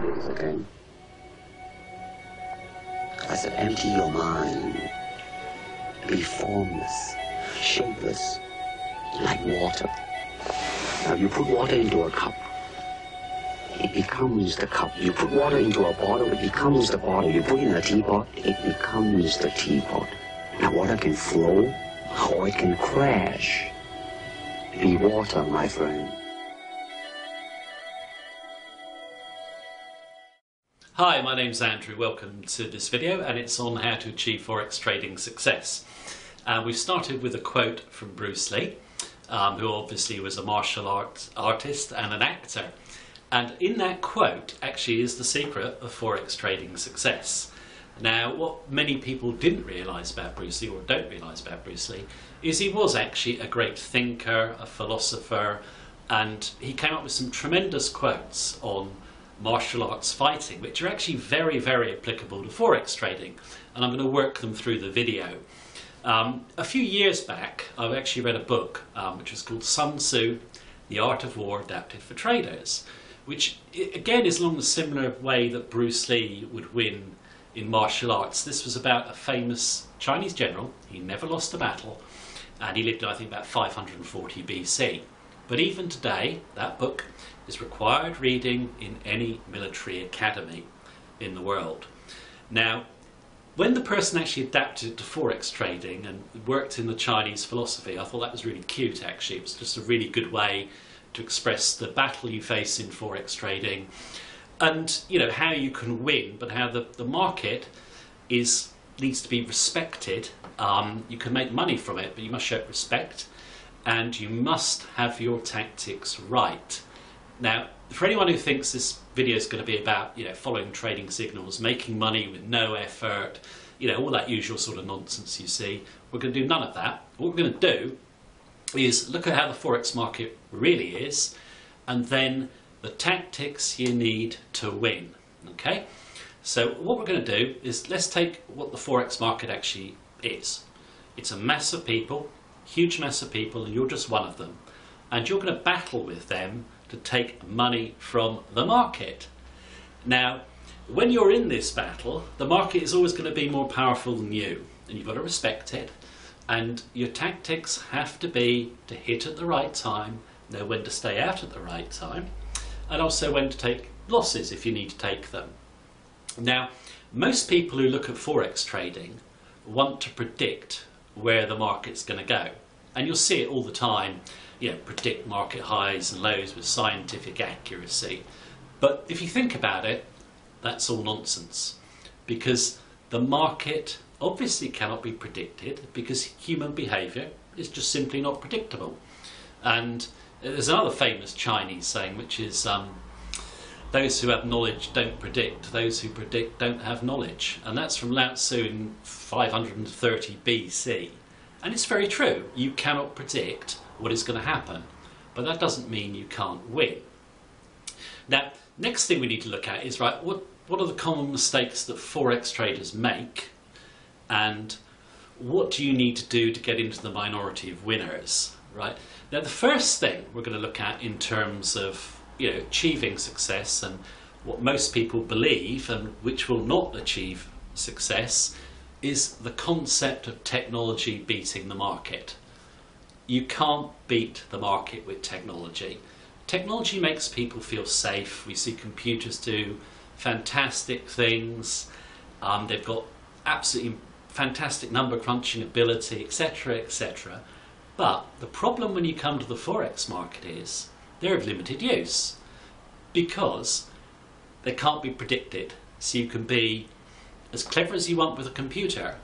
is, okay? I said, empty your mind. Be formless, shapeless, like water. Now you put water into a cup, it becomes the cup. You put water into a bottle, it becomes the bottle. You put it in a teapot, it becomes the teapot. Now water can flow, or it can crash. Be water, my friend. Hi, my name's Andrew. Welcome to this video, and it's on how to achieve Forex trading success. We've started with a quote from Bruce Lee, who obviously was a martial arts artist and an actor. And in that quote actually is the secret of Forex trading success. Now, what many people didn't realise about Bruce Lee, or don't realise about Bruce Lee, is he was actually a great thinker, a philosopher, and he came up with some tremendous quotes on martial arts fighting, which are actually very, very applicable to Forex trading, and I'm going to work them through the video. A few years back, I actually read a book which was called Sun Tzu, The Art of War Adapted for Traders, which again is along the similar way that Bruce Lee would win in martial arts. This was about a famous Chinese general. He never lost a battle, and he lived, I think, about 540 BC. But even today, that book is required reading in any military academy in the world. Now, when the person actually adapted to Forex trading and worked in the Chinese philosophy, I thought that was really cute actually. It was just a really good way to express the battle you face in Forex trading, and you know how you can win, but how the market needs to be respected. You can make money from it, but you must show respect, and you must have your tactics right. Now, for anyone who thinks this video is going to be about, you know, following trading signals, making money with no effort, you know, all that usual sort of nonsense you see, we're going to do none of that. What we're going to do is look at how the Forex market really is, and then the tactics you need to win. Okay? So what we're going to do is, let's take what the Forex market actually is. It's a mass of people, huge mass of people, and you're just one of them. And you're going to battle with them to take money from the market. Now, when you're in this battle, the market is always going to be more powerful than you, and you've got to respect it. And your tactics have to be to hit at the right time, know when to stay out at the right time, and also when to take losses if you need to take them. Now, most people who look at Forex trading want to predict where the market's going to go. And you'll see it all the time, you know, predict market highs and lows with scientific accuracy. But if you think about it, that's all nonsense, because the market obviously cannot be predicted, because human behaviour is just simply not predictable. And there's another famous Chinese saying, which is those who have knowledge don't predict, those who predict don't have knowledge. And that's from Lao Tzu in 530 BC. And it's very true. You cannot predict what is going to happen, but that doesn't mean you can't win. Now, next thing we need to look at is, right, what are the common mistakes that Forex traders make, and what do you need to do to get into the minority of winners, right? Now, the first thing we're going to look at in terms of, you know, achieving success, and what most people believe and which will not achieve success, is the concept of technology beating the market. You can't beat the market with technology. Technology makes people feel safe. We see computers do fantastic things. They've got absolutely fantastic number crunching ability, etc., etc. But the problem when you come to the Forex market is they're of limited use, because they can't be predicted. So you can be as clever as you want with a computer,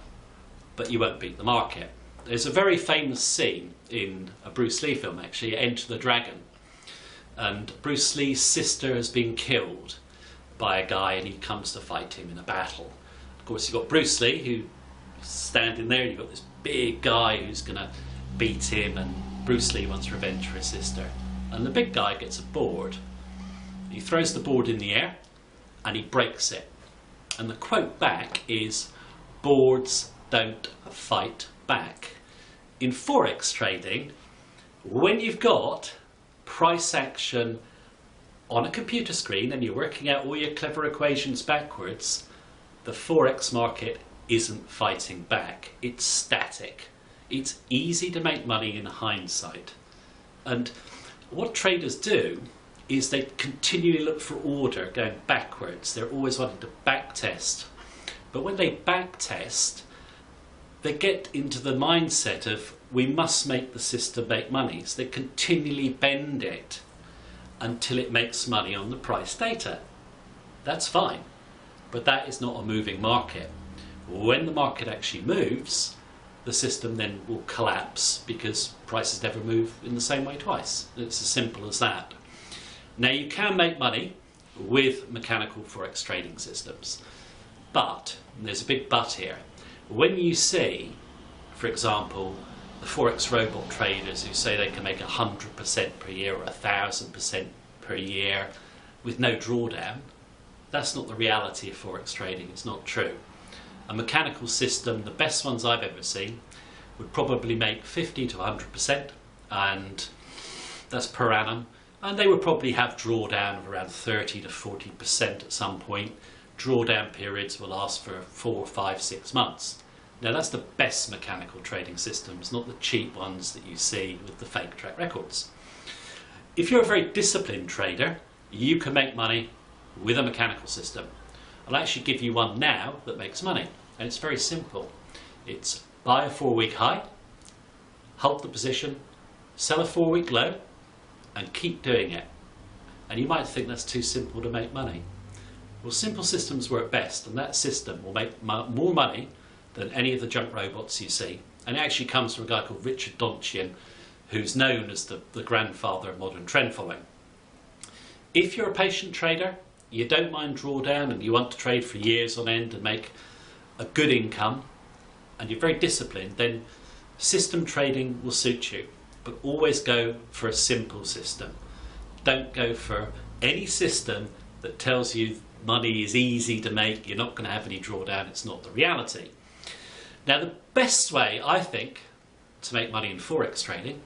but you won't beat the market. There's a very famous scene in a Bruce Lee film, actually, Enter the Dragon. And Bruce Lee's sister has been killed by a guy, and he comes to fight him in a battle. Of course, you've got Bruce Lee, who's standing there, and you've got this big guy who's going to beat him, and Bruce Lee wants revenge for his sister. And the big guy gets a board. He throws the board in the air, and he breaks it. And the quote back is, "Boards don't fight back." In Forex trading, when you've got price action on a computer screen and you're working out all your clever equations backwards, the Forex market isn't fighting back. It's static. It's easy to make money in hindsight. And what traders do is they continually look for order going backwards. They're always wanting to back test. But when they back test, they get into the mindset of we must make the system make money. So they continually bend it until it makes money on the price data. That's fine, but that is not a moving market. When the market actually moves, the system then will collapse because prices never move in the same way twice. It's as simple as that. Now you can make money with mechanical Forex trading systems, but, and there's a big but here, when you see, for example, the Forex robot traders who say they can make 100% per year or 1,000% per year with no drawdown, that's not the reality of Forex trading. It's not true. A mechanical system, the best ones I've ever seen, would probably make 50 to 100%, and that's per annum, and they would probably have drawdown of around 30 to 40% at some point. Drawdown periods will last for 4, 5, 6 months. Now that's the best mechanical trading systems, not the cheap ones that you see with the fake track records. If you're a very disciplined trader, you can make money with a mechanical system. I'll actually give you one now that makes money, and it's very simple. It's buy a 4-week high, hold the position, sell a 4-week low, and keep doing it. And you might think that's too simple to make money. Well, simple systems work best, and that system will make more money than any of the junk robots you see. And it actually comes from a guy called Richard Donchian, who's known as the grandfather of modern trend following. If you're a patient trader, you don't mind drawdown and you want to trade for years on end and make a good income, and you're very disciplined, then system trading will suit you. But always go for a simple system. Don't go for any system that tells you money is easy to make, you're not going to have any drawdown. It's not the reality. Now the best way, I think, to make money in Forex trading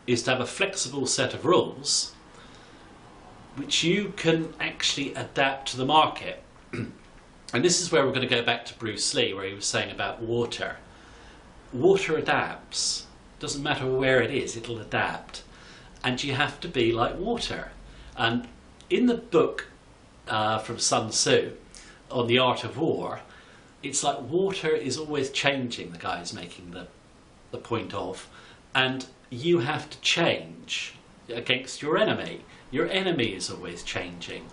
is to have a flexible set of rules which you can actually adapt to the market. And this is where we're going to go back to Bruce Lee, where he was saying about water. Water adapts. Doesn't matter where it is, it'll adapt. And you have to be like water. And in the book from Sun Tzu on the art of war, it's like water is always changing, the guy is making the point of. And you have to change against your enemy. Your enemy is always changing.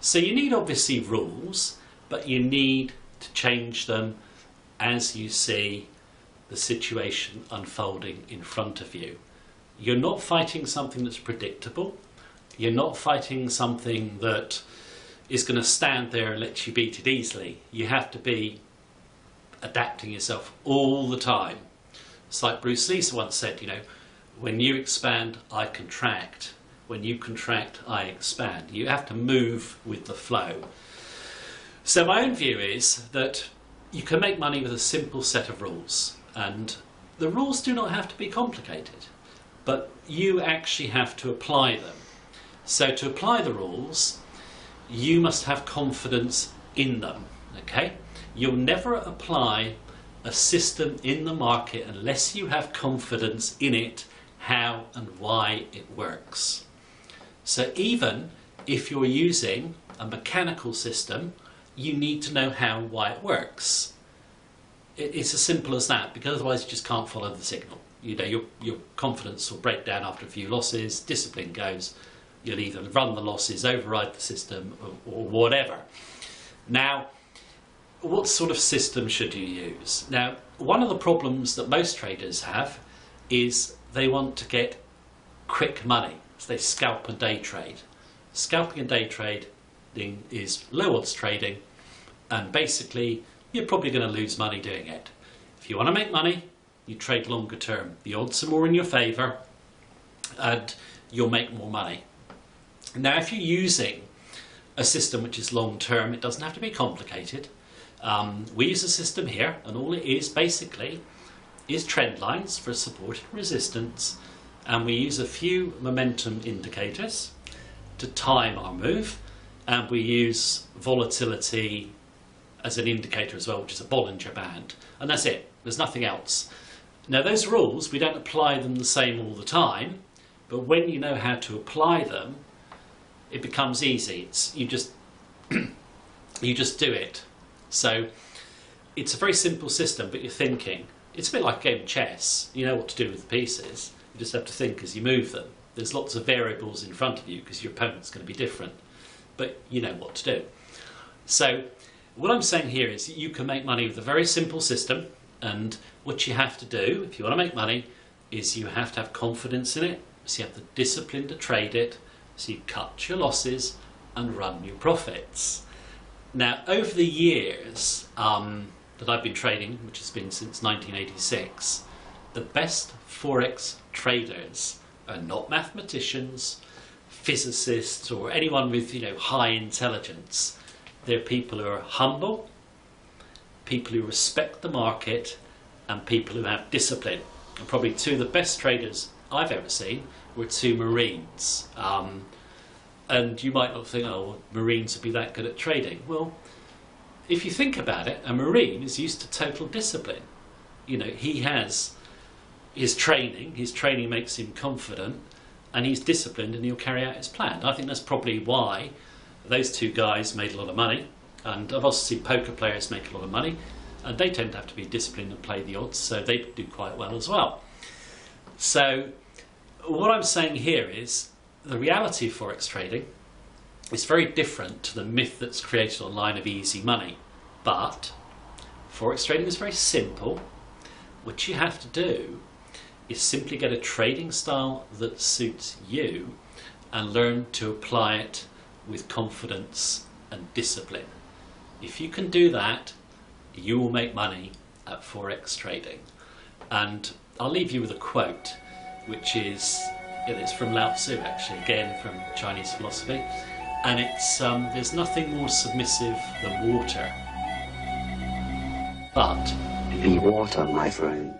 So you need obviously rules, but you need to change them as you see the situation unfolding in front of you. You're not fighting something that's predictable. You're not fighting something that is going to stand there and let you beat it easily. You have to be adapting yourself all the time. It's like Bruce Lee once said, you know, when you expand, I contract. When you contract, I expand. You have to move with the flow. So my own view is that you can make money with a simple set of rules, and the rules do not have to be complicated, but you actually have to apply them. So to apply the rules, you must have confidence in them, okay? You'll never apply a system in the market unless you have confidence in it, how and why it works. So even if you're using a mechanical system, you need to know how and why it works. It's as simple as that, because otherwise you just can't follow the signal. You know, your confidence will break down after a few losses, discipline goes, you'll either run the losses, override the system, or whatever. Now, what sort of system should you use? Now, one of the problems that most traders have is they want to get quick money. So they scalp and day trade. Scalping and day trading is low odds trading, and basically you're probably going to lose money doing it. If you want to make money, you trade longer term. The odds are more in your favour and you'll make more money. Now if you're using a system which is long term, it doesn't have to be complicated. We use a system here, and all it is basically is trend lines for support and resistance, and we use a few momentum indicators, to time our move, and we use volatility as an indicator as well, which is a Bollinger Band, and that's it. There's nothing else. Now those rules, we don't apply them the same all the time, but when you know how to apply them, it becomes easy. You just you just do it. So it's a very simple system, but you're thinking. It's a bit like a game of chess. You know what to do with the pieces. You just have to think as you move them. There's lots of variables in front of you because your opponent's going to be different, but you know what to do. So what I'm saying here is you can make money with a very simple system, and what you have to do if you want to make money is you have to have confidence in it, so you have the discipline to trade it, so you cut your losses and run your profits. Now over the years that I've been trading, which has been since 1986, the best Forex traders are not mathematicians, physicists, or anyone with high intelligence. They're people who are humble, people who respect the market, and people who have discipline. And probably two of the best traders I've ever seen were two Marines. And you might not think, oh, Marines would be that good at trading. Well, if you think about it, a Marine is used to total discipline. He has his training makes him confident, and he's disciplined, and he'll carry out his plan. I think that's probably why those two guys made a lot of money, and I've also seen poker players make a lot of money, and they tend to have to be disciplined and play the odds, so they do quite well as well. So what I'm saying here is the reality of Forex trading is very different to the myth that's created online of easy money. But Forex trading is very simple. What you have to do is simply get a trading style that suits you and learn to apply it with confidence and discipline. If you can do that, you will make money at Forex trading. And I'll leave you with a quote, which is from Lao Tzu, actually, again from Chinese philosophy, and it's there's nothing more submissive than water. But be water, my friend.